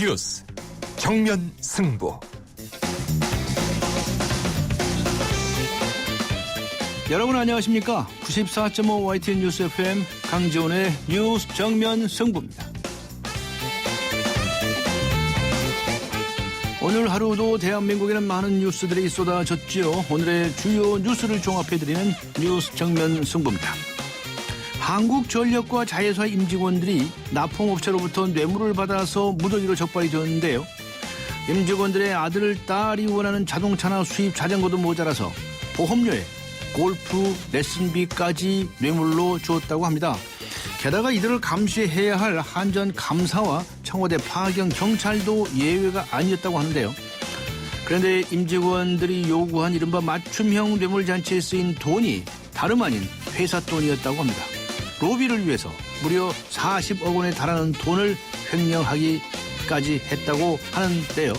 뉴스 정면 승부. 여러분 안녕하십니까? 94.5 YTN 뉴스 FM 강지훈의 뉴스 정면 승부입니다. 오늘 하루도 대한민국에는 많은 뉴스들이 쏟아졌지요. 오늘의 주요 뉴스를 종합해드리는 뉴스 정면 승부입니다. 한국전력과 자회사 임직원들이 납품업체로부터 뇌물을 받아서 무더기로 적발이 되었는데요. 임직원들의 아들, 딸이 원하는 자동차나 수입 자전거도 모자라서 보험료에 골프 레슨비까지 뇌물로 주었다고 합니다. 게다가 이들을 감시해야 할 한전감사와 청와대 파견 경찰도 예외가 아니었다고 하는데요. 그런데 임직원들이 요구한 이른바 맞춤형 뇌물잔치에 쓰인 돈이 다름 아닌 회사 돈이었다고 합니다. 로비를 위해서 무려 40억 원에 달하는 돈을 횡령하기까지 했다고 하는데요.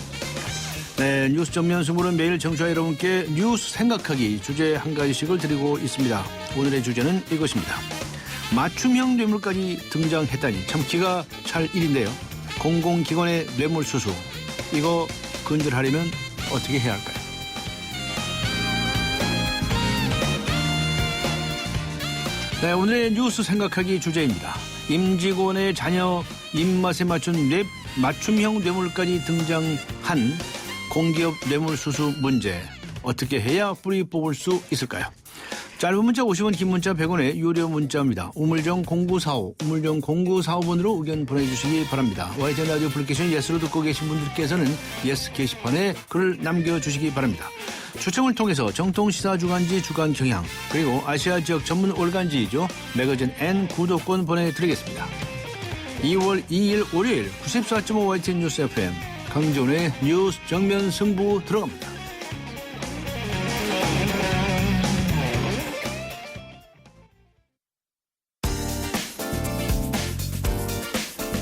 네, 뉴스 정면 승부는 매일 청취자 여러분께 뉴스 생각하기 주제 한 가지씩을 드리고 있습니다. 오늘의 주제는 이것입니다. 맞춤형 뇌물까지 등장했다니 참 기가 찰 일인데요. 공공기관의 뇌물 수수, 이거 근절하려면 어떻게 해야 할까요? 네, 오늘의 뉴스 생각하기 주제입니다. 임직원의 자녀 입맛에 맞춘 맞춤형 뇌물까지 등장한 공기업 뇌물 수수 문제, 어떻게 해야 뿌리 뽑을 수 있을까요? 짧은 문자 50원, 긴 문자 100원의 유료 문자입니다. 우물정 0945, 우물정 0945번으로 의견 보내주시기 바랍니다. YTN 라디오 애플리케이션 예스로 듣고 계신 분들께서는 예스 게시판에 글을 남겨주시기 바랍니다. 추첨을 통해서 정통시사주간지 주간경향, 그리고 아시아 지역 전문 월간지이죠, 매거진 N 구독권 보내드리겠습니다. 2월 2일 월요일 94.5 YTN 뉴스 FM 강지훈의 뉴스 정면 승부 들어갑니다.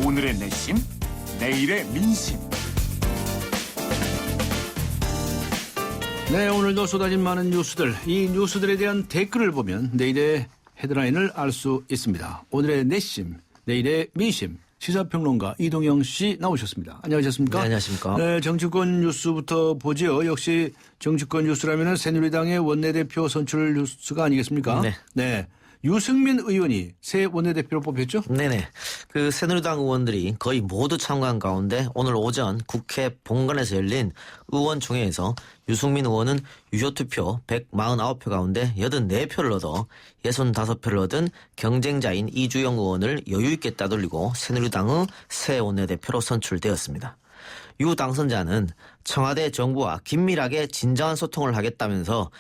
오늘의 내심, 내일의 민심. 네, 오늘도 쏟아진 많은 뉴스들, 이 뉴스들에 대한 댓글을 보면 내일의 헤드라인을 알 수 있습니다. 오늘의 내심, 내일의 민심, 시사평론가 이동영 씨 나오셨습니다. 안녕하셨습니까? 네, 안녕하십니까? 네, 정치권 뉴스부터 보지요. 역시 정치권 뉴스라면 새누리당의 원내대표 선출 뉴스가 아니겠습니까? 네. 네. 유승민 의원이 새 원내대표로 뽑혔죠? 네네. 그 새누리당 의원들이 거의 모두 참가한 가운데 오늘 오전 국회 본관에서 열린 의원총회에서 유승민 의원은 유효투표 149표 가운데 84표를 얻어 65표를 얻은 경쟁자인 이주영 의원을 여유있게 따돌리고 새누리당의 새 원내대표로 선출되었습니다. 유 당선자는 청와대 정부와 긴밀하게 진정한 소통을 하겠다면서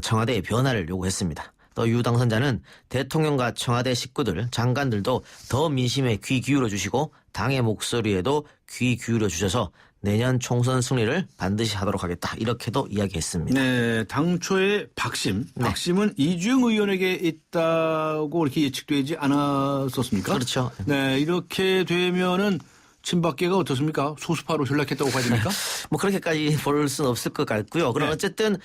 청와대의 변화를 요구했습니다. 또 유 당선자는 대통령과 청와대 식구들, 장관들도 더 민심에 귀 기울여 주시고 당의 목소리에도 귀 기울여 주셔서 내년 총선 승리를 반드시 하도록 하겠다, 이렇게도 이야기했습니다. 네, 당초에 박심은 이주영 의원에게 있다고 이렇게 예측되지 않았었습니까? 그렇죠. 네, 이렇게 되면은 친박계가 어떻습니까? 소수파로 전락했다고 봐야 됩니까? 뭐 그렇게까지 볼 수는 없을 것 같고요. 그럼 네. 어쨌든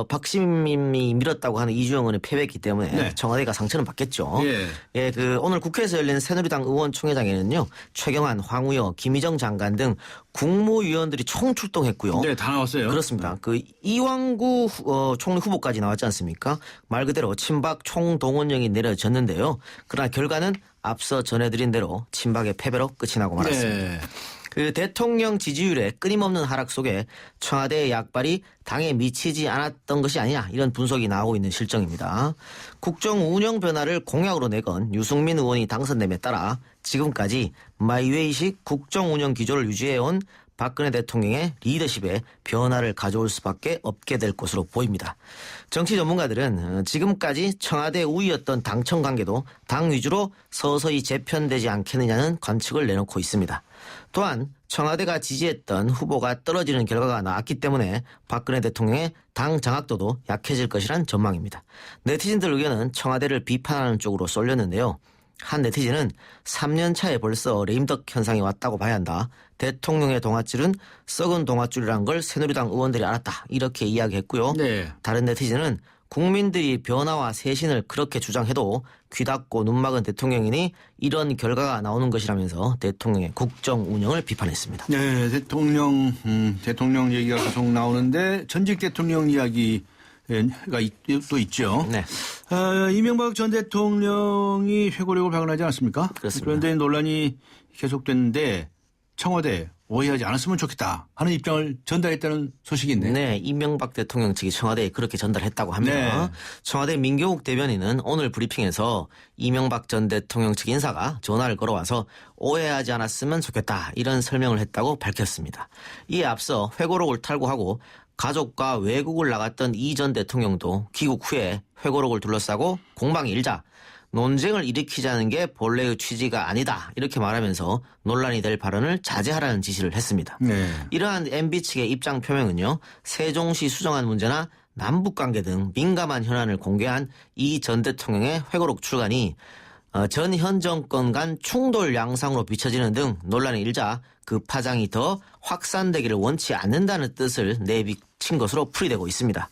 박심이 밀었다고 하는 이주영 의원의 패배이기 때문에 네. 청와대가 상처는 받겠죠. 예. 예, 그 오늘 국회에서 열린 새누리당 의원총회장에는요, 최경환, 황우여, 김희정 장관 등 국무위원들이 총출동했고요. 네, 다 나왔어요. 그렇습니다. 그 이왕구 총리 후보까지 나왔지 않습니까? 말 그대로 친박 총동원령이 내려졌는데요. 그러나 결과는 앞서 전해드린 대로 친박의 패배로 끝이 나고 말았습니다. 네. 그 대통령 지지율의 끊임없는 하락 속에 청와대의 약발이 당에 미치지 않았던 것이 아니냐, 이런 분석이 나오고 있는 실정입니다. 국정 운영 변화를 공약으로 내건 유승민 의원이 당선됨에 따라 지금까지 마이웨이식 국정 운영 기조를 유지해온 박근혜 대통령의 리더십에 변화를 가져올 수밖에 없게 될 것으로 보입니다. 정치 전문가들은 지금까지 청와대 우위였던 당청 관계도 당 위주로 서서히 재편되지 않겠느냐는 관측을 내놓고 있습니다. 또한 청와대가 지지했던 후보가 떨어지는 결과가 나왔기 때문에 박근혜 대통령의 당 장악도도 약해질 것이란 전망입니다. 네티즌들 의견은 청와대를 비판하는 쪽으로 쏠렸는데요. 한 네티즌은 3년 차에 벌써 레임덕 현상이 왔다고 봐야 한다. 대통령의 동아줄은 썩은 동아줄이란 걸 새누리당 의원들이 알았다, 이렇게 이야기했고요. 네. 다른 네티즌은 국민들이 변화와 쇄신을 그렇게 주장해도 귀 닫고 눈 막은 대통령이니 이런 결과가 나오는 것이라면서 대통령의 국정 운영을 비판했습니다. 네, 대통령 얘기가 계속 나오는데 전직 대통령 이야기가 또 있죠. 네. 이명박 전 대통령이 회고록을 발간하지 않았습니까? 그렇습니다. 그런데 논란이 계속됐는데 청와대 오해하지 않았으면 좋겠다 하는 입장을 전달했다는 소식이 있네요. 네, 이명박 대통령 측이 청와대에 그렇게 전달했다고 합니다. 네. 청와대 민경욱 대변인은 오늘 브리핑에서 이명박 전 대통령 측 인사가 전화를 걸어와서 오해하지 않았으면 좋겠다 이런 설명을 했다고 밝혔습니다. 이에 앞서 회고록을 탈고하고 가족과 외국을 나갔던 이 전 대통령도 귀국 후에 회고록을 둘러싸고 공방이 일자 논쟁을 일으키자는 게 본래의 취지가 아니다 이렇게 말하면서 논란이 될 발언을 자제하라는 지시를 했습니다. 네. 이러한 MB 측의 입장 표명은요. 세종시 수정안 문제나 남북관계 등 민감한 현안을 공개한 이 전 대통령의 회고록 출간이 전현 정권 간 충돌 양상으로 비춰지는 등 논란이 일자 그 파장이 더 확산되기를 원치 않는다는 뜻을 내비친 것으로 풀이되고 있습니다.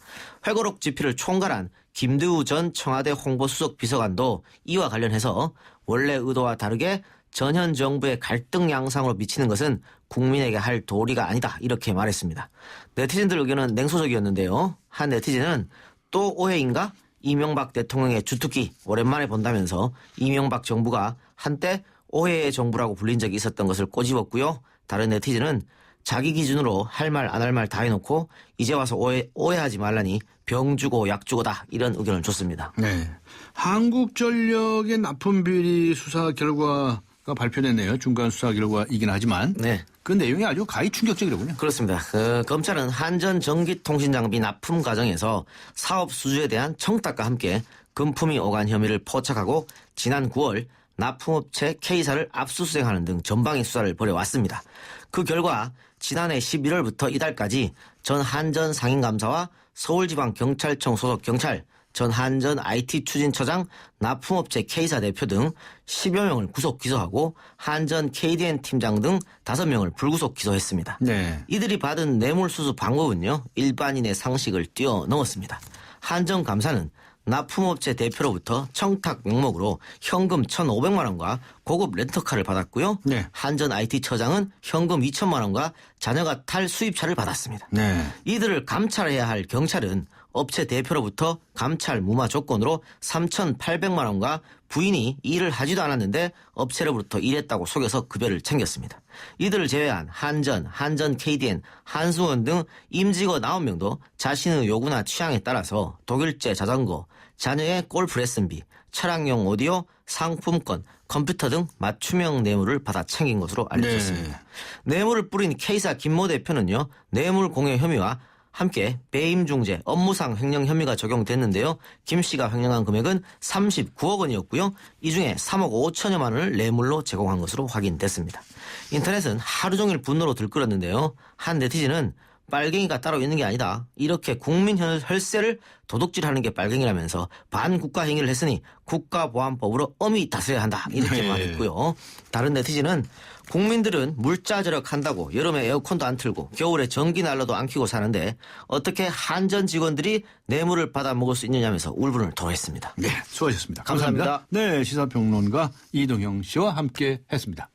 회고록 집필을 총괄한 김두우 전 청와대 홍보수석 비서관도 이와 관련해서 원래 의도와 다르게 전현 정부의 갈등 양상으로 미치는 것은 국민에게 할 도리가 아니다 이렇게 말했습니다. 네티즌들 의견은 냉소적이었는데요. 한 네티즌은 또 오해인가? 이명박 대통령의 주특기 오랜만에 본다면서 이명박 정부가 한때 오해의 정부라고 불린 적이 있었던 것을 꼬집었고요. 다른 네티즌은 자기 기준으로 할 말 안 할 말 다 해놓고 이제 와서 오해하지 말라니 병 주고 약 주고다 이런 의견을 줬습니다. 네. 한국전력의 납품 비리 수사 결과가 발표됐네요. 중간 수사 결과이긴 하지만 네. 그 내용이 아주 가히 충격적이로군요. 그렇습니다. 검찰은 한전 전기통신장비 납품 과정에서 사업 수주에 대한 청탁과 함께 금품이 오간 혐의를 포착하고 지난 9월 납품업체 K사를 압수수색하는 등 전방위 수사를 벌여왔습니다. 그 결과 지난해 11월부터 이달까지 전 한전 상인감사와 서울지방경찰청 소속 경찰, 전 한전 IT추진처장, 납품업체 K사 대표 등 10여 명을 구속 기소하고 한전 KDN 팀장 등 5명을 불구속 기소했습니다. 네. 이들이 받은 뇌물수수 방법은요. 일반인의 상식을 뛰어넘었습니다. 한전 감사는 납품업체 대표로부터 청탁 명목으로 현금 1,500만 원과 고급 렌터카를 받았고요. 네. 한전 IT처장은 현금 2천만 원과 자녀가 탈 수입차를 받았습니다. 네. 이들을 감찰해야 할 경찰은 업체 대표로부터 감찰 무마 조건으로 3,800만 원과 부인이 일을 하지도 않았는데 업체로부터 일했다고 속여서 급여를 챙겼습니다. 이들을 제외한 한전, 한전 KDN, 한수원 등 임직원 9명도 자신의 요구나 취향에 따라서 독일제 자전거, 자녀의 골프 레슨비, 차량용 오디오, 상품권, 컴퓨터 등 맞춤형 뇌물을 받아 챙긴 것으로 알려졌습니다. 뇌물을 뿌린 K사 김모 대표는요. 뇌물 공여 혐의와 함께 배임 중재, 업무상 횡령 혐의가 적용됐는데요. 김 씨가 횡령한 금액은 39억 원이었고요. 이 중에 3억 5천여만 원을 뇌물로 제공한 것으로 확인됐습니다. 인터넷은 하루 종일 분노로 들끓었는데요. 한 네티즌은 빨갱이가 따로 있는 게 아니다. 이렇게 국민 혈세를 도둑질하는 게 빨갱이라면서 반국가 행위를 했으니 국가보안법으로 엄히 다스려야 한다. 이렇게 네. 말했고요. 다른 네티즌은 국민들은 물자절약한다고 여름에 에어컨도 안 틀고 겨울에 전기 난로도 안 켜고 사는데 어떻게 한전 직원들이 뇌물을 받아 먹을 수 있느냐면서 울분을 토했습니다. 네, 수고하셨습니다. 감사합니다. 네, 시사평론가 이동형 씨와 함께 했습니다.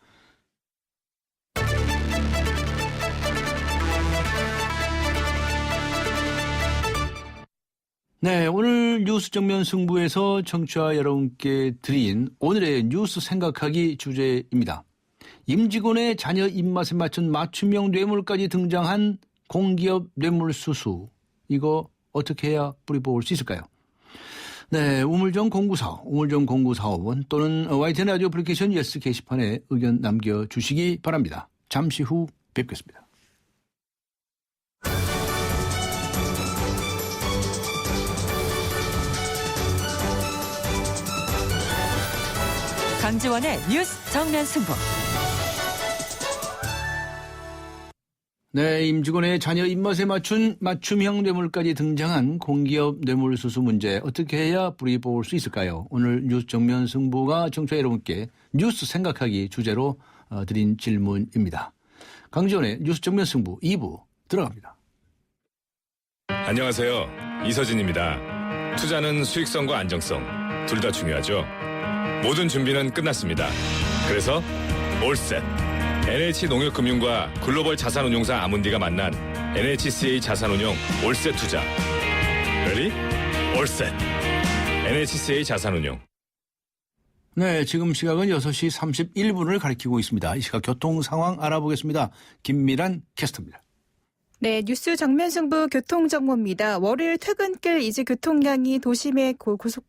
네, 오늘 뉴스 정면 승부에서 청취자 여러분께 드린 오늘의 뉴스 생각하기 주제입니다. 임직원의 자녀 입맛에 맞춘 맞춤형 뇌물까지 등장한 공기업 뇌물수수. 이거 어떻게 해야 뿌리볼 수 있을까요? 네, 우물정 0945번 또는 YTN 라디오 애플리케이션 예스 게시판에 의견 남겨주시기 바랍니다. 잠시 후 뵙겠습니다. 강지원의 뉴스 정면 승부. 네, 임직원의 자녀 입맛에 맞춘 맞춤형 뇌물까지 등장한 공기업 뇌물수수 문제 어떻게 해야 뿌리 뽑을 수 있을까요? 오늘 뉴스 정면 승부가 청취자 여러분께 뉴스 생각하기 주제로 드린 질문입니다. 강지원의 뉴스 정면 승부 2부 들어갑니다. 안녕하세요. 이서진입니다. 투자는 수익성과 안정성 둘 다 중요하죠. 모든 준비는 끝났습니다. 그래서 올셋 NH농협금융과 글로벌 자산운용사 아문디가 만난 NHCA 자산운용 올셋 투자. 레디? 올셋 NHCA 자산운용. 네, 지금 시각은 6시 31분을 가리키고 있습니다. 이 시각 교통 상황 알아보겠습니다. 김미란 캐스터입니다. 네, 뉴스 정면 승부 교통정보입니다. 월요일 퇴근길 이제 교통량이 도심의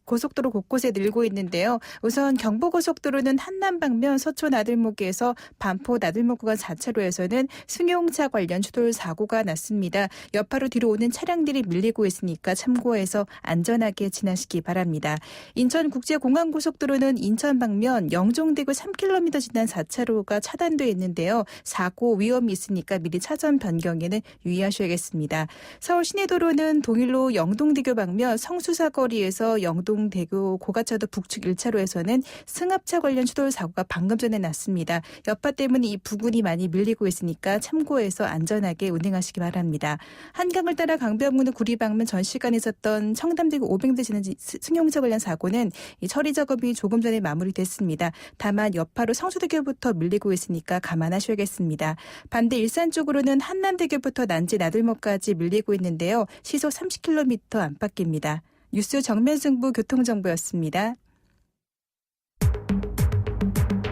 고속도로 곳곳에 늘고 있는데요. 우선 경부고속도로는 한남 방면 서초 나들목에서 반포 나들목 구간 4차로에서는 승용차 관련 추돌 사고가 났습니다. 여파로 뒤로 오는 차량들이 밀리고 있으니까 참고해서 안전하게 지나시기 바랍니다. 인천국제공항고속도로는 인천 방면 영종대교 3km 지난 4차로가 차단돼 있는데요. 사고 위험이 있으니까 미리 차선 변경에는 유의하셔야겠습니다. 서울 시내도로는 동일로 영동대교 방면 성수사거리에서 영동대교 고가차도 북측 1차로에서는 승합차 관련 추돌 사고가 방금 전에 났습니다. 여파 때문에 이 부근이 많이 밀리고 있으니까 참고해서 안전하게 운행하시기 바랍니다. 한강을 따라 강변북로 구리 방면 전 시간에 있었던 청담대교 500대 지난 승용차 관련 사고는 이 처리 작업이 조금 전에 마무리됐습니다. 다만 여파로 성수대교부터 밀리고 있으니까 감안하셔야겠습니다. 반대 일산 쪽으로는 한남대교부터 난지 나들목까지 밀리고 있는데요. 시속 30km 안팎입니다. 뉴스 정면 승부 교통정보였습니다.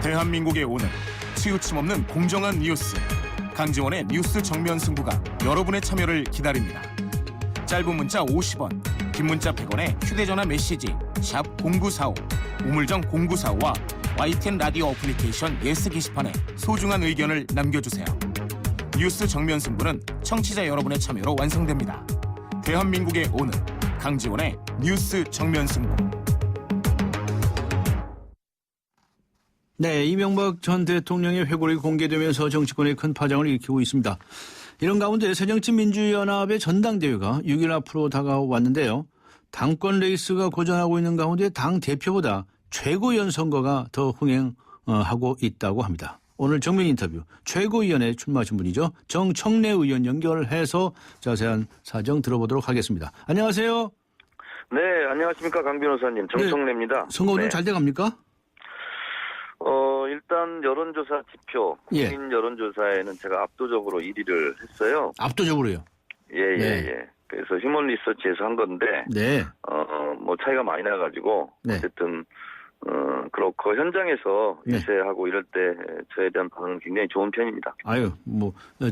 대한민국의 오늘 치우침 없는 공정한 뉴스 강지원의 뉴스 정면 승부가 여러분의 참여를 기다립니다. 짧은 문자 50원, 긴 문자 100원에 휴대전화 메시지 샵 0945 우물정 0945와 YTN 라디오 어플리케이션 예스 게시판에 소중한 의견을 남겨주세요. 뉴스 정면 승부는 청취자 여러분의 참여로 완성됩니다. 대한민국의 오늘 강지원의 뉴스 정면 승부. 네, 이명박 전 대통령의 회고록이 공개되면서 정치권에 큰 파장을 일으키고 있습니다. 이런 가운데 새정치민주연합의 전당대회가 6일 앞으로 다가왔는데요. 당권 레이스가 고전하고 있는 가운데 당 대표보다 최고위원 선거가 더 흥행하고 있다고 합니다. 오늘 정면 인터뷰 최고위원에 출마하신 분이죠. 정청래 의원 연결해서 자세한 사정 들어보도록 하겠습니다. 안녕하세요. 네, 안녕하십니까. 강 변호사님. 정청래입니다. 선거 운동 잘 돼갑니까? 일단 여론조사 지표, 국민 여론조사에는 제가 압도적으로 1위를 했어요. 압도적으로요? 예. 그래서 휴먼 리서치에서 한 건데, 네. 뭐 차이가 많이 나가지고, 네. 어쨌든, 그렇고 현장에서 유세하고 이럴 때 저에 대한 반응은 굉장히 좋은 편입니다. 아유,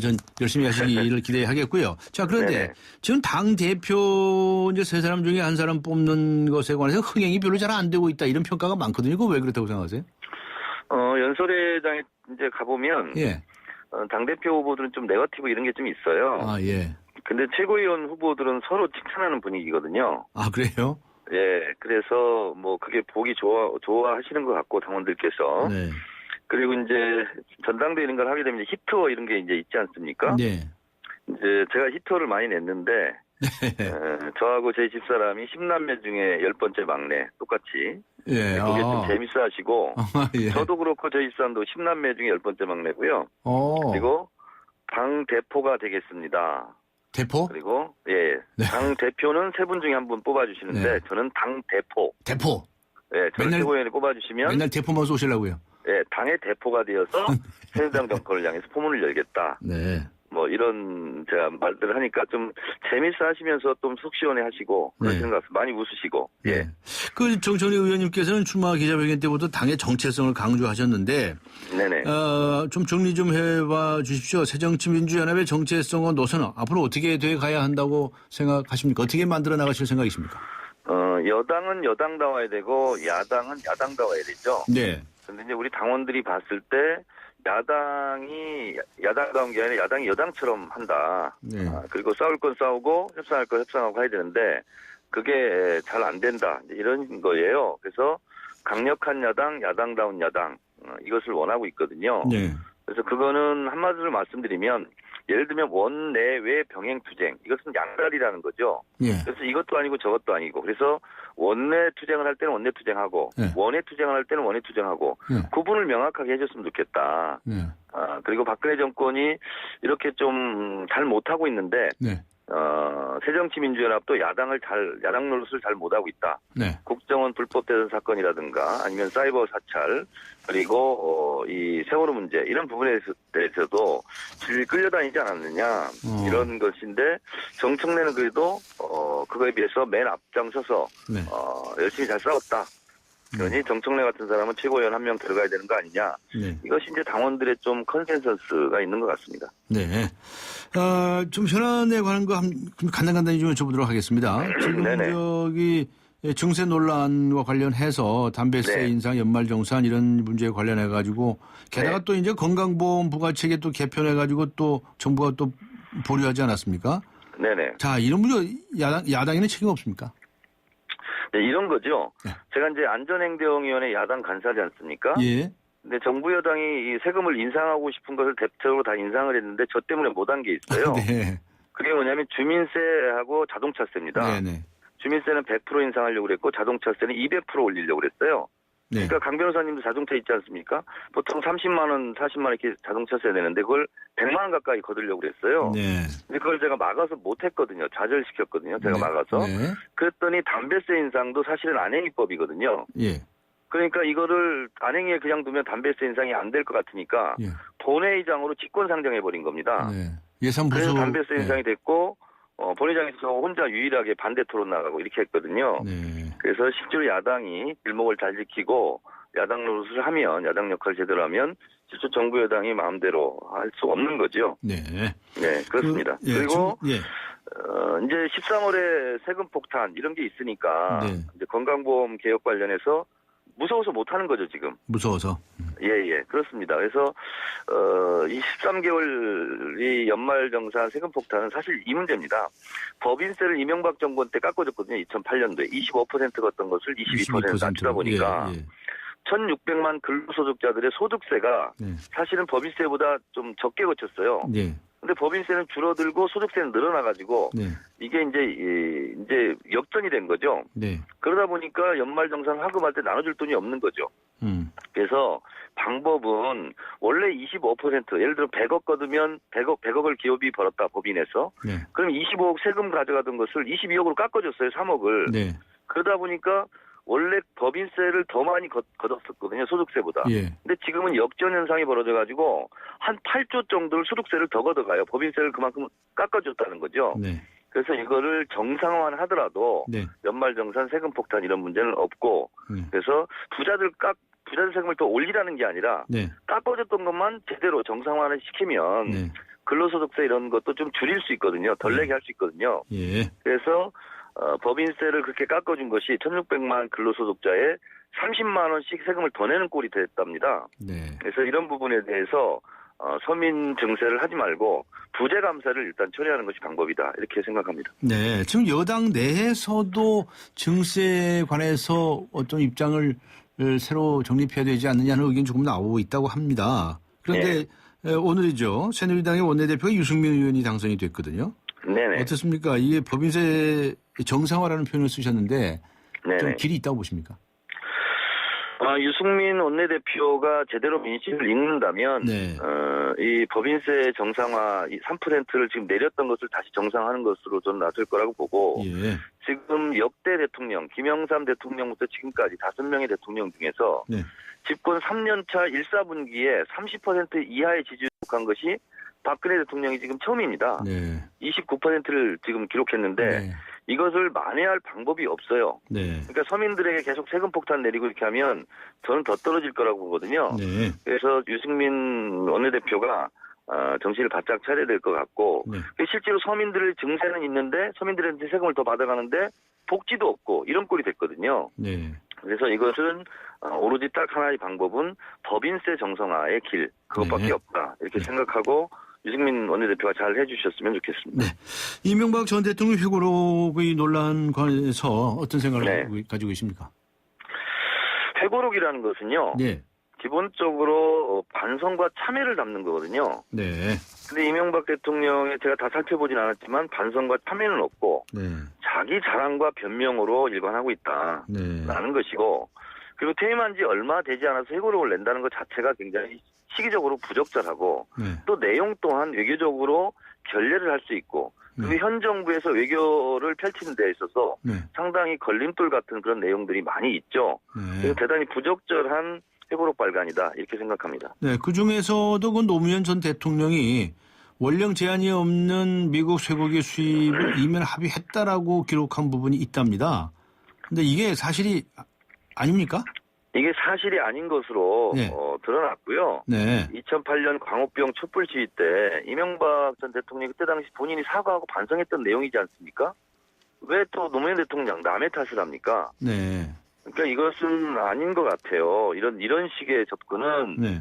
전 열심히 하시기를 기대하겠고요. 자, 그런데 네네. 지금 당 대표 이제 세 사람 중에 한 사람 뽑는 것에 관해서 흥행이 별로 잘 안 되고 있다 이런 평가가 많거든요. 그거 왜 그렇다고 생각하세요? 연설회장에 이제 가보면, 예. 당대표 후보들은 좀 네거티브 이런 게 좀 있어요. 아, 예. 근데 최고위원 후보들은 서로 칭찬하는 분위기거든요. 아, 그래요? 예, 그래서 뭐 그게 보기 좋아하시는 것 같고 당원들께서. 네. 그리고 이제 전당대회 이런 걸 하게 되면 히트워 이런 게 이제 있지 않습니까? 네. 이제 제가 히트워를 많이 냈는데 저하고 제 집사람이 10남매 중에 10번째 막내 똑같이. 예. 그게 좀 재밌어 하시고 예. 저도 그렇고 저희 집사람도 10남매 중에 10번째 막내고요. 그리고 당 대표가 되겠습니다. 대포? 그리고 당 대표는 세 분 중에 한 분 뽑아주시는데 저는 당 대표. 대포. 예, 저를 맨날- 최고위원에 뽑아주시면 맨날 대포만 쏘시려고요. 예, 당의 대표가 되어서 새누리당 정권을 향해서 포문을 열겠다. 네. 뭐 이런 제가 말들을 하니까 좀 재밌어 하시면서 좀 속 시원해 하시고 그러시는 것 같습니다. 많이 웃으시고. 예. 그 정청래 의원님께서는 출마 기자회견 때부터 당의 정체성을 강조하셨는데 네네. 좀 정리 좀 해봐 주십시오. 새정치민주연합의 정체성과 노선은 앞으로 어떻게 돼 가야 한다고 생각하십니까? 어떻게 만들어 나가실 생각이십니까? 여당은 여당다워야 되고 야당은 야당다워야 되죠. 네. 근데 이제 우리 당원들이 봤을 때 야당이 야당다운 게 아니라 야당이 여당처럼 한다. 네. 그리고 싸울 건 싸우고 협상할 건 협상하고 해야 되는데 그게 잘 안 된다. 이런 거예요. 그래서 강력한 야당, 야당다운 야당 이것을 원하고 있거든요. 네. 그래서 그거는 한마디로 말씀드리면 예를 들면 원내외 병행투쟁 이것은 양다리라는 거죠. 네. 그래서 이것도 아니고 저것도 아니고 그래서 원내 투쟁을 할 때는 원내 투쟁하고 네. 원외 투쟁을 할 때는 원외 투쟁하고 네. 구분을 명확하게 해줬으면 좋겠다. 네. 그리고 박근혜 정권이 이렇게 좀 잘 못하고 있는데 네. 새정치민주연합도 야당 노릇을 잘 못하고 있다. 네. 국정원 불법 대선 사건이라든가 아니면 사이버 사찰 그리고 이 세월호 문제 이런 부분에 대해서도 질 끌려다니지 않았느냐 이런 것인데 정청래는 그래도 그거에 비해서 맨 앞장서서 네. 열심히 잘 싸웠다. 그러니 정청래 같은 사람은 최고위원 한 명 들어가야 되는 거 아니냐. 네. 이것이 이제 당원들의 좀 컨센서스가 있는 것 같습니다. 네. 좀 현안에 관한 거 간단히 좀 여쭤보도록 하겠습니다. 지금 네네. 저기 증세 논란과 관련해서 담배세 네. 인상, 연말정산 이런 문제에 관련해 가지고 게다가 네. 또 이제 건강보험 부가체계 또 개편해 가지고 또 정부가 또 보류하지 않았습니까? 네네. 자, 이런 문제 야당에는 책임 없습니까? 네, 이런 거죠. 네. 제가 이제 안전행정위원회 야당 간사지 않습니까? 예. 근데 정부 여당이 이 세금을 인상하고 싶은 것을 대표적으로 다 인상을 했는데 저 때문에 못한 게 있어요. 네. 그게 뭐냐면 주민세하고 자동차세입니다. 네네. 주민세는 100% 인상하려고 그랬고 자동차세는 200% 올리려고 그랬어요. 네. 그러니까 강 변호사님도 자동차 있지 않습니까? 보통 30만 원, 40만 원 이렇게 자동차세 내는데 그걸 100만 원 가까이 거두려고 그랬어요. 네. 근데 그걸 제가 막아서 못했거든요. 좌절시켰거든요. 제가 네. 막아서. 네. 그랬더니 담배세 인상도 사실은 안행위법이거든요. 예. 그러니까 이거를 안행위에 그냥 두면 담배세 인상이 안 될 것 같으니까 예. 본회의장으로 직권상정해버린 겁니다. 네. 예산 그래서 보수. 담배세 인상이 됐고 본회의장에서 혼자 유일하게 반대 토론 나가고 이렇게 했거든요. 네. 그래서 실제로 야당이 길목을 잘 지키고 야당 노릇을 하면 야당 역할을 제대로 하면 실제 정부 여당이 마음대로 할 수 없는 거죠. 네. 네, 그렇습니다. 예, 그리고 예. 이제 13월에 세금 폭탄 이런 게 있으니까 네. 이제 건강보험 개혁 관련해서 무서워서 못 하는 거죠, 지금. 무서워서. 예, 그렇습니다. 그래서, 이 13개월이 연말정산 세금폭탄은 사실 이 문제입니다. 법인세를 이명박 정권 때 깎아줬거든요. 2008년도에. 25%였던 것을 22% 낮추다 보니까. 예, 예. 1,600만 근로소득자들의 소득세가 네. 사실은 법인세보다 좀 적게 거쳤어요. 네. 근데 법인세는 줄어들고 소득세는 늘어나가지고 네. 이게 이제 역전이 된 거죠. 네. 그러다 보니까 연말정산 화금할 때 나눠줄 돈이 없는 거죠. 그래서 방법은 원래 25% 예를 들어 100억 거두면 100억을 기업이 벌었다 법인에서 네. 그럼 25억 세금 가져가던 것을 22억으로 깎아줬어요. 3억을. 네. 그러다 보니까 원래 법인세를 더 많이 걷었었거든요. 소득세보다. 예. 근데 지금은 역전 현상이 벌어져가지고 한 8조 정도를 소득세를 더 걷어가요. 법인세를 그만큼 깎아줬다는 거죠. 네. 그래서 이거를 정상화하더라도 네. 연말정산 세금 폭탄 이런 문제는 없고 네. 그래서 부자들 세금을 더 올리라는 게 아니라 네. 깎아줬던 것만 제대로 정상화를 시키면 네. 근로소득세 이런 것도 좀 줄일 수 있거든요. 덜 내게 할 수 있거든요. 예. 그래서 법인세를 그렇게 깎아준 것이 1,600만 근로소득자에 30만 원씩 세금을 더 내는 꼴이 됐답니다. 네. 그래서 이런 부분에 대해서 서민 증세를 하지 말고 부재 감세를 일단 처리하는 것이 방법이다. 이렇게 생각합니다. 네. 지금 여당 내에서도 증세에 관해서 어떤 입장을 새로 정립해야 되지 않느냐는 의견이 조금 나오고 있다고 합니다. 그런데 오늘이죠. 새누리당의 원내대표가 유승민 의원이 당선이 됐거든요. 네네. 어떻습니까? 이게 법인세 정상화라는 표현을 쓰셨는데 좀 네네. 길이 있다고 보십니까? 유승민 원내대표가 제대로 민심을 읽는다면 네. 이 법인세 정상화 3%를 지금 내렸던 것을 다시 정상화하는 것으로 저는 나설 거라고 보고 예. 지금 역대 대통령 김영삼 대통령부터 지금까지 5명의 대통령 중에서 네. 집권 3년차 1사분기에 30% 이하의 지지율을 기록한 것이 박근혜 대통령이 지금 처음입니다. 네. 29%를 지금 기록했는데 네. 이것을 만회할 방법이 없어요. 네. 그러니까 서민들에게 계속 세금 폭탄 내리고 이렇게 하면 저는 더 떨어질 거라고 보거든요. 네. 그래서 유승민 원내대표가 정신을 바짝 차려야 될 것 같고 네. 실제로 서민들의 증세는 있는데 서민들한테 세금을 더 받아가는데 복지도 없고 이런 꼴이 됐거든요. 네. 그래서 이것은 오로지 딱 하나의 방법은 법인세 정상화의 길 그것밖에 네. 없다 이렇게 생각하고 유승민 원내대표가 잘 해주셨으면 좋겠습니다. 네. 이명박 전 대통령 회고록의 논란 관해서 어떤 생각을 가지고 계십니까? 회고록이라는 것은요. 네. 기본적으로 반성과 참회를 담는 거거든요. 네. 근데 이명박 대통령의 제가 다 살펴보진 않았지만 반성과 참회는 없고 네. 자기 자랑과 변명으로 일관하고 있다라는 네. 것이고 그리고 퇴임한 지 얼마 되지 않아서 회고록을 낸다는 것 자체가 굉장히 시기적으로 부적절하고 네. 또 내용 또한 외교적으로 결례를 할 수 있고 그 현 정부에서 외교를 펼치는 데 있어서 네. 상당히 걸림돌 같은 그런 내용들이 많이 있죠. 네. 그래서 대단히 부적절한 회고록 발간이다 이렇게 생각합니다. 네, 그 중에서도 그 노무현 전 대통령이 원령 제한이 없는 미국 쇠고기 수입을 이면 합의했다라고 기록한 부분이 있답니다. 근데 이게 사실이 아닙니까? 이게 사실이 아닌 것으로 네. 드러났고요. 네. 2008년 광우병 촛불 시위 때 이명박 전 대통령이 그때 당시 본인이 사과하고 반성했던 내용이지 않습니까? 왜 또 노무현 대통령 남의 탓을 합니까? 네. 그러니까 이것은 아닌 것 같아요. 이런 식의 접근은 네.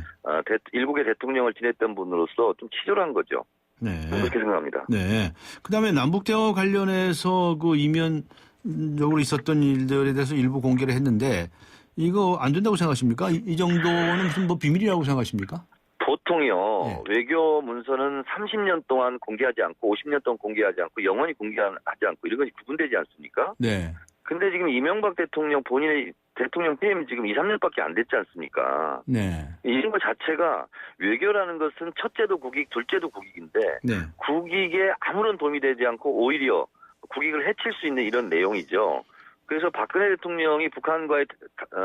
일국의 대통령을 지냈던 분으로서 좀 치졸한 거죠. 네. 그렇게 생각합니다. 네. 그 다음에 남북대화 관련해서 그 이면적으로 있었던 일들에 대해서 일부 공개를 했는데 이거 안 된다고 생각하십니까? 이 정도는 무슨 뭐 비밀이라고 생각하십니까? 보통요, 네. 외교 문서는 30년 동안 공개하지 않고 50년 동안 공개하지 않고 영원히 공개하지 않고 이런 것이 구분되지 않습니까? 네. 근데 지금 이명박 대통령 본인의 대통령 퇴임 지금 2, 3년밖에 안 됐지 않습니까? 네. 이런 것 자체가 외교라는 것은 첫째도 국익, 둘째도 국익인데 네. 국익에 아무런 도움이 되지 않고 오히려 국익을 해칠 수 있는 이런 내용이죠. 그래서 박근혜 대통령이 북한과의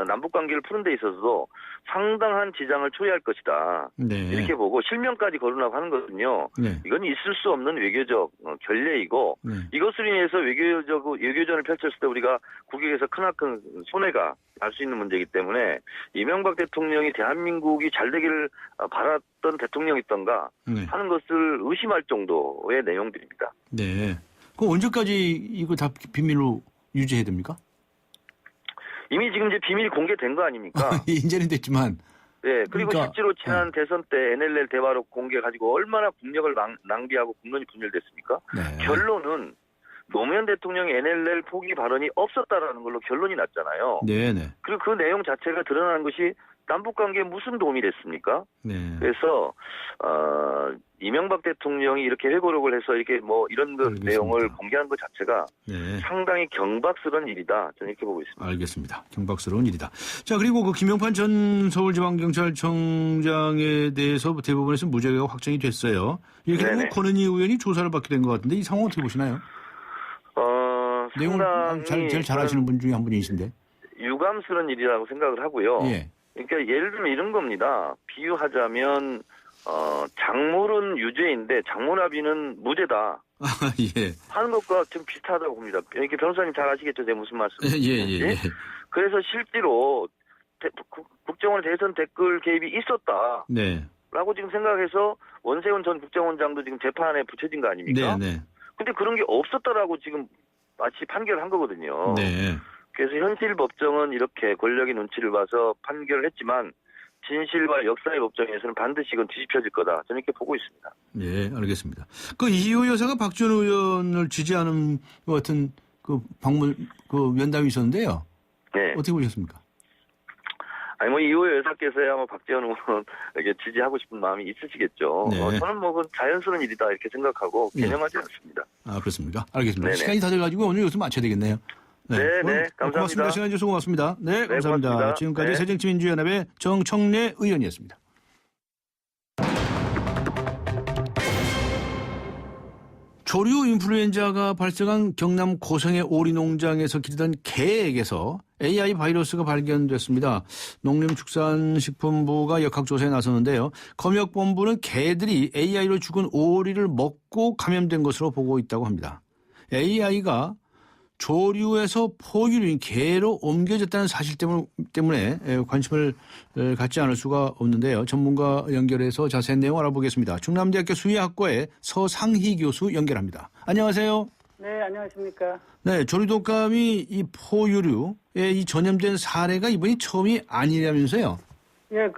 남북 관계를 푸는 데 있어서도 상당한 지장을 초래할 것이다. 네. 이렇게 보고 실명까지 거론하고 하는 것은요. 네. 이건 있을 수 없는 외교적 결례이고 네. 이것으로 인해서 외교전을 펼쳤을 때 우리가 국익에서 크나큰 손해가 날 수 있는 문제이기 때문에 이명박 대통령이 대한민국이 잘 되기를 바랐던 대통령이던가 네. 하는 것을 의심할 정도의 내용들입니다. 네. 그럼 언제까지 이거 다 비밀로 유지해야 됩니까? 이미 지금 이제 비밀이 공개된 거 아닙니까? 이제는 됐지만. 네, 그리고 그러니까, 실제로 지난 대선 때 NLL 대화록 공개 가지고 얼마나 국력을 낭비하고 국론이 분열됐습니까? 네. 결론은 노무현 대통령의 NLL 포기 발언이 없었다라는 걸로 결론이 났잖아요. 네네. 그리고 그 내용 자체가 드러나는 것이 남북관계에 무슨 도움이 됐습니까? 네. 그래서 이명박 대통령이 이렇게 회고록을 해서 이렇게 뭐 이런 그 알겠습니다. 내용을 공개한 것 자체가 네. 상당히 경박스러운 일이다. 저는 이렇게 보고 있습니다. 알겠습니다. 경박스러운 일이다. 자, 그리고 그 김용판 전 서울지방경찰청장에 대해서 대법원에서 무죄가 확정이 됐어요. 이렇게 되면 네네. 권은희 의원이 조사를 받게 된 것 같은데 이 상황 어떻게 보시나요? 내용을 상당히 제일 잘 아시는 분 중에 한 분이신데. 유감스러운 일이라고 생각을 하고요. 예. 그러니까 예를 들면 이런 겁니다. 비유하자면 작물은 유죄인데 작물합의는 무죄다 아, 예. 하는 것과 좀 비슷하다고 봅니다. 이렇게 변호사님 잘 아시겠죠? 제가 무슨 말씀인지. 예. 그래서 실제로 국정원 대선 댓글 개입이 있었다. 네. 라고 지금 생각해서 원세훈 전 국정원장도 지금 재판에 붙여진 거 아닙니까? 네. 근데 그런 게 없었다라고 지금 마치 판결한 거거든요. 네. 그래서 현실 법정은 이렇게 권력의 눈치를 봐서 판결을 했지만 진실과 역사의 법정에서는 반드시 이건 뒤집혀질 거다. 저는 이렇게 보고 있습니다. 예, 알겠습니다. 그 이호 여사가 박지원 의원을 지지하는 것 같은 그 면담이 있었는데요. 네. 어떻게 보셨습니까? 아니 뭐 이호 여사께서야 뭐 박지원 의원에게 지지하고 싶은 마음이 있으시겠죠. 네. 저는 뭐 그건 자연스러운 일이다 이렇게 생각하고 개념하지 않습니다. 아, 그렇습니까? 알겠습니다. 네네. 시간이 다 돼가지고 오늘 여기서 마쳐야 되겠네요. 네, 감사합니다. 고맙습니다. 시간 주셔서 고맙습니다. 네, 감사합니다. 고맙습니다. 지금까지 네. 새정치민주연합의 정청래 의원이었습니다. 조류 인플루엔자가 발생한 경남 고성의 오리 농장에서 기르던 개에게서 AI 바이러스가 발견됐습니다. 농림축산식품부가 역학조사에 나섰는데요. 검역본부는 개들이 AI로 죽은 오리를 먹고 감염된 것으로 보고 있다고 합니다. AI가 조류에서 포유류인 개로 옮겨졌다는 사실 때문에 관심을 갖지 않을 수가 없는데요. 전문가 연결해서 자세한 내용 알아보겠습니다. 충남대학교 수의학과의 서상희 교수 연결합니다. 안녕하세요. 네, 안녕하십니까. 네, 조류독감이 이 포유류에 이 전염된 사례가 이번이 처음이 아니라면서요? 예,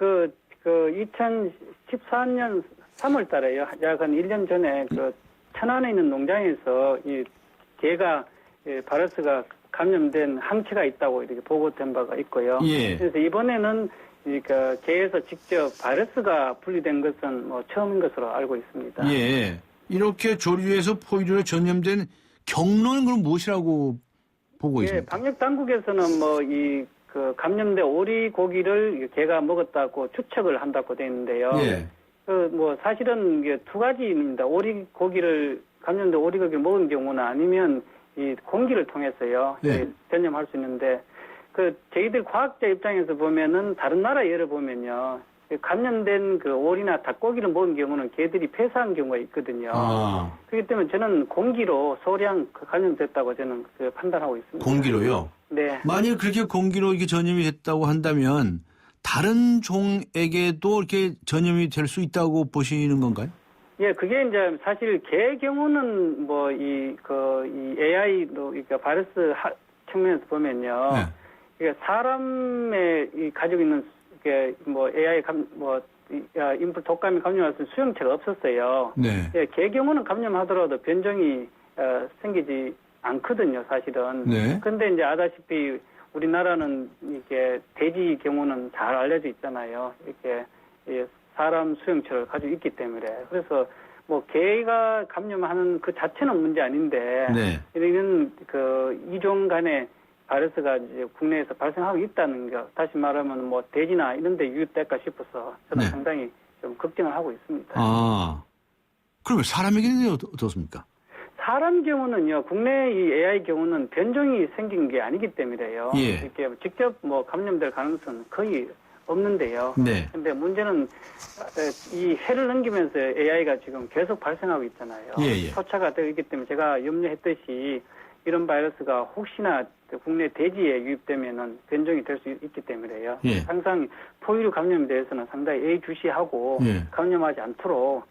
2014년 3월 달에요. 약 한 1년 전에 천안에 있는 농장에서 이 개가 바이러스가 감염된 항체가 있다고 이렇게 보고된 바가 있고요. 예. 그래서 이번에는 개에서 직접 바이러스가 분리된 것은 뭐 처음인 것으로 알고 있습니다. 예. 이렇게 조류에서 포유류에 전염된 경로는 그럼 무엇이라고 보고 예, 있습니까? 방역 당국에서는 감염된 오리 고기를 개가 먹었다고 추측을 한다고 되어 있는데요. 예. 사실은 이게 두 가지입니다. 오리 고기를 감염된 오리고기를 먹은 경우는 아니면 이 공기를 통해서요 네. 전염할 수 있는데 저희들 과학자 입장에서 보면은 다른 나라 예를 보면요 감염된 그 오리나 닭고기를 먹은 경우는 개들이 폐사한 경우가 있거든요. 그렇기 때문에 저는 공기로 소량 감염됐다고 저는 판단하고 있습니다. 공기로요? 네. 만일 그렇게 공기로 이게 전염이 됐다고 한다면 다른 종에게도 이렇게 전염이 될 수 있다고 보시는 건가요? 예, 그게 이제 사실 개의 경우는 뭐 이 AI도 그러니까 바이러스 측면에서 보면요. 네. 그러니까 사람의 가지고 있는 이게 뭐 AI 인플 독감이 감염할 수 있는 수용체가 없었어요. 네. 예, 개 경우는 감염하더라도 변종이 생기지 않거든요, 사실은. 네. 근데 이제 아다시피 우리나라는 이게 돼지 경우는 잘 알려져 있잖아요. 이렇게 사람 수용체를 가지고 있기 때문에. 그래서 뭐 개가 감염하는 그 자체는 문제 아닌데 네. 이런 이종 간의 바이러스가 이제 국내에서 발생하고 있다는 거 다시 말하면 뭐 돼지나 이런 데 유입될까 싶어서 저는 네. 상당히 좀 걱정을 하고 있습니다. 그러면 사람에게는 어떻습니까? 사람 경우는요, 국내 이 AI 경우는 변종이 생긴 게 아니기 때문에요. 예. 이렇게 직접 뭐 감염될 가능성은 거의 없는데요. 네. 근데 문제는 이 해를 넘기면서 AI가 지금 계속 발생하고 있잖아요. 예. 표차가 되어 있기 때문에 제가 염려했듯이 이런 바이러스가 혹시나 국내 돼지에 유입되면은 변종이 될 수 있기 때문에요. 예. 항상 포유류 감염에 대해서는 상당히 예의주시하고 예. 감염하지 않도록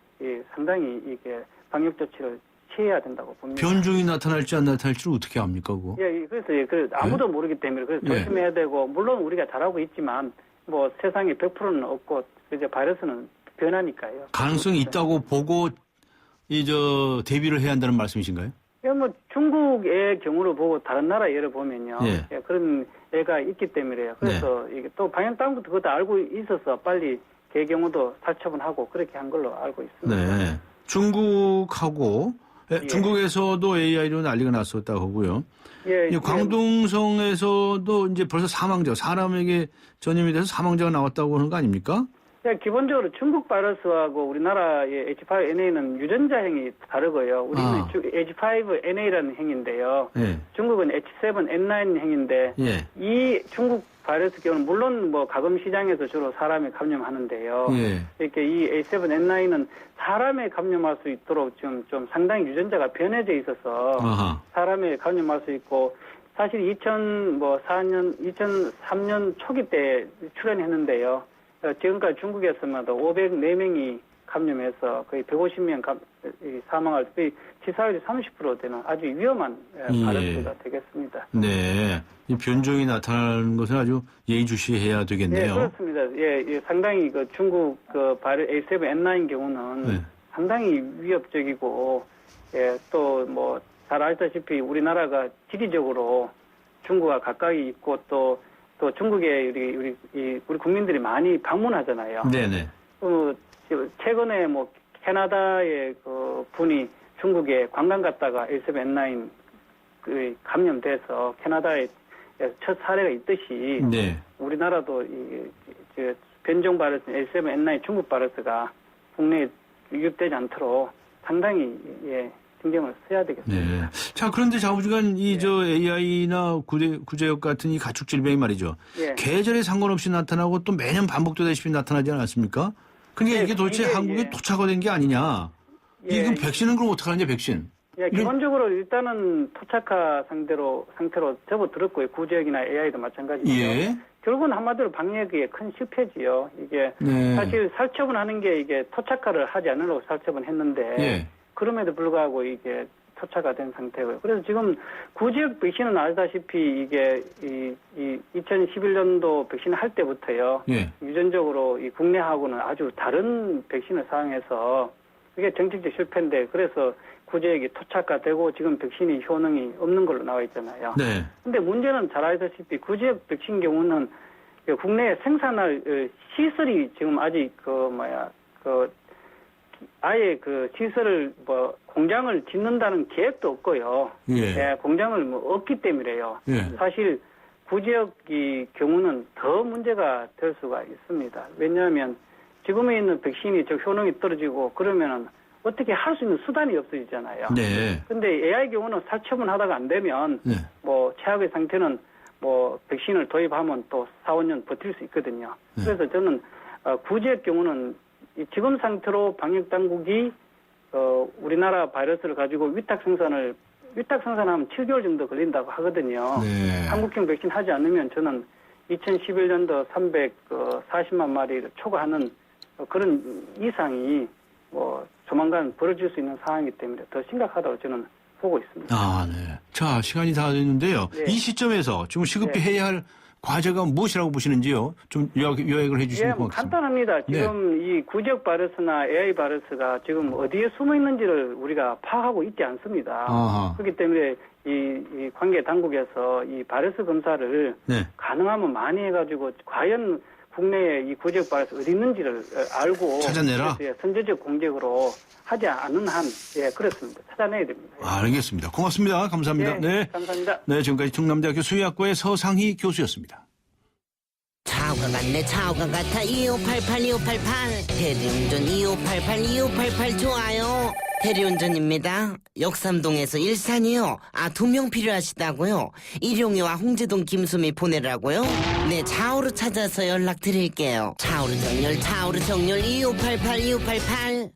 상당히 이게 방역 조치를 취해야 된다고 봅니다. 변종이 나타날지 안 나타날지를 어떻게 압니까, 그거? 예, 그래서 아무도 모르기 때문에 그래서 예. 조심해야 되고 물론 우리가 잘하고 있지만 뭐 세상에 100%는 없고 이제 바이러스는 변하니까요. 가능성이 있다고 보고 대비를 해야 한다는 말씀이신가요? 뭐 중국의 경우를 보고 다른 나라 예를 보면요. 예. 그런 애가 있기 때문에요. 그래서 이게 또 방역 당국도 그것도 알고 있어서 빨리 개 경우도 살처분하고 그렇게 한 걸로 알고 있습니다. 네. 중국하고 중국에서도 AI로 난리가 났었다고 하고요. 예, 광둥성에서도 이제 벌써 사람에게 전염이 돼서 사망자가 나왔다고 하는 거 아닙니까? 기본적으로 중국 바이러스하고 우리나라의 H5N8는 유전자형이 다르고요. 우리는 H5N8라는 행인데요. 예. 중국은 H7N9 행인데 예. 이 중국 바이러스 경우는 물론 뭐 가금 시장에서 주로 사람에 감염하는데요. 예. 이렇게 이 H7N9은 사람에 감염할 수 있도록 좀 상당히 유전자가 변해져 있어서 사람에 감염할 수 있고 사실 2003년 초기 때 출현했는데요. 지금까지 중국에서만 504명이 감염해서 거의 150명 사망할 거의 치사율이 30% 되는 아주 위험한 바이러스가 되겠습니다. 네. 이 변종이 나타나는 것은 아주 예의주시해야 되겠네요. 네, 그렇습니다. 예, 상당히 중국 A7N9 경우는 상당히 위협적이고, 또 뭐 잘 알다시피 우리나라가 지리적으로 중국과 가까이 있고 또 중국에 우리 국민들이 많이 방문하잖아요. 네네. 최근에 뭐 캐나다의 분이 중국에 관광 갔다가 A7N9 감염돼서 캐나다에 첫 사례가 있듯이 네. 우리나라도 변종 바이러스 A7N9 중국 바이러스가 국내에 유입되지 않도록 상당히 신경을 써야 되겠습니다. 네. 자, 그런데 좌우지간 AI나 구제역 같은 이 가축 질병이 말이죠. 예. 계절에 상관없이 나타나고 또 매년 반복되다시피 나타나지 않았습니까? 그러니까 이게 도대체 한국에 토착화된 게 아니냐. 이건 백신은 그럼 어떻게 하느냐, 백신. 기본적으로 일단은 토착화 상태로 접어들었고요. 구제역이나 AI도 마찬가지고요. 예. 결국은 한마디로 방역의 큰 실패지요. 이게 사실 살처분하는 게 이게 토착화를 하지 않으려고 살처분했는데 그럼에도 불구하고 이게 토착화 된 상태고요. 그래서 지금 구제역 백신은 알다시피 이게 2011년도 백신 할 때부터요. 유전적으로 이 국내하고는 아주 다른 백신을 사용해서 그게 정책적 실패인데 그래서 구제역이 토착화되고 지금 백신이 효능이 없는 걸로 나와 있잖아요. 네. 근데 문제는 잘 알다시피 구제역 백신 경우는 국내에 생산할 시설이 지금 아직 아예 시설을 공장을 짓는다는 계획도 없고요. 공장을 없기 때문에요. 사실 구제역의 경우는 더 문제가 될 수가 있습니다. 왜냐하면 지금에 있는 백신이 효능이 떨어지고 그러면은 어떻게 할 수 있는 수단이 없어지잖아요. 네. 근데 AI 경우는 살처분하다가 안 되면 네. 뭐 최악의 상태는 뭐 백신을 도입하면 또 4, 5년 버틸 수 있거든요. 네. 그래서 저는 구제역 경우는 이 지금 상태로 방역 당국이 우리나라 바이러스를 가지고 위탁 생산하면 7개월 정도 걸린다고 하거든요. 네. 한국형 백신 하지 않으면 저는 2011년도 340만 마리를 초과하는 그런 이상이 뭐 조만간 벌어질 수 있는 상황이기 때문에 더 심각하다고 저는 보고 있습니다. 아, 네. 자, 시간이 다 됐는데요. 네. 이 시점에서 지금 시급히 해야 할 과제가 무엇이라고 보시는지요? 좀 요약을 해 주시면 뭐 고맙겠습니다. 간단합니다. 지금 이 구제역 바이러스나 AI 바이러스가 지금 어디에 숨어 있는지를 우리가 파악하고 있지 않습니다. 아하. 그렇기 때문에 이 관계 당국에서 이 바이러스 검사를 네. 가능하면 많이 해가지고 과연 국내에 이 구제역 바이러스 어디 있는지를 알고 찾아내라? 그래서 선제적 공격으로 하지 않는 한 그렇습니다. 찾아내야 됩니다. 알겠습니다. 고맙습니다. 감사합니다. 네. 감사합니다. 네, 지금까지 충남대학교 수의학과의 서상희 교수였습니다. 차우가 같네 차우가 같아 2588 2588 대리운전 2588 2588 좋아요. 대리운전입니다. 역삼동에서 일산이요. 2명 필요하시다고요? 일용이와 홍제동 김수미 보내라고요? 네, 차우로 찾아서 연락드릴게요. 차우로 정렬 2588 2588.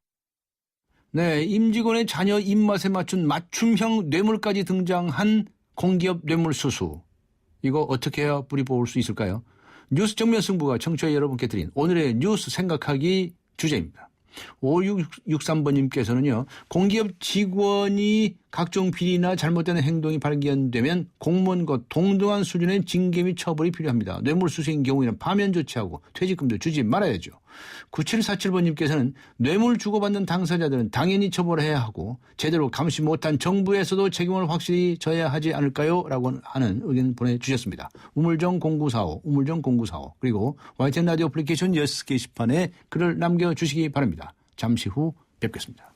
네, 임직원의 자녀 입맛에 맞춘 맞춤형 뇌물까지 등장한 공기업 뇌물수수. 이거 어떻게 해야 뿌리 뽑을 수 있을까요? 뉴스 정면 승부가 청취자 여러분께 드린 오늘의 뉴스 생각하기 주제입니다. 5663번님께서는요. 공기업 직원이 각종 비리나 잘못된 행동이 발견되면 공무원과 동등한 수준의 징계 및 처벌이 필요합니다. 뇌물수수인 경우에는 파면 조치하고 퇴직금도 주지 말아야죠. 9747번님께서는 뇌물 주고받는 당사자들은 당연히 처벌해야 하고 제대로 감시 못한 정부에서도 책임을 확실히 져야 하지 않을까요? 라고 하는 의견 보내주셨습니다. 우물정 0945 그리고 YTN 라디오 애플리케이션 예스 게시판에 글을 남겨주시기 바랍니다. 잠시 후 뵙겠습니다.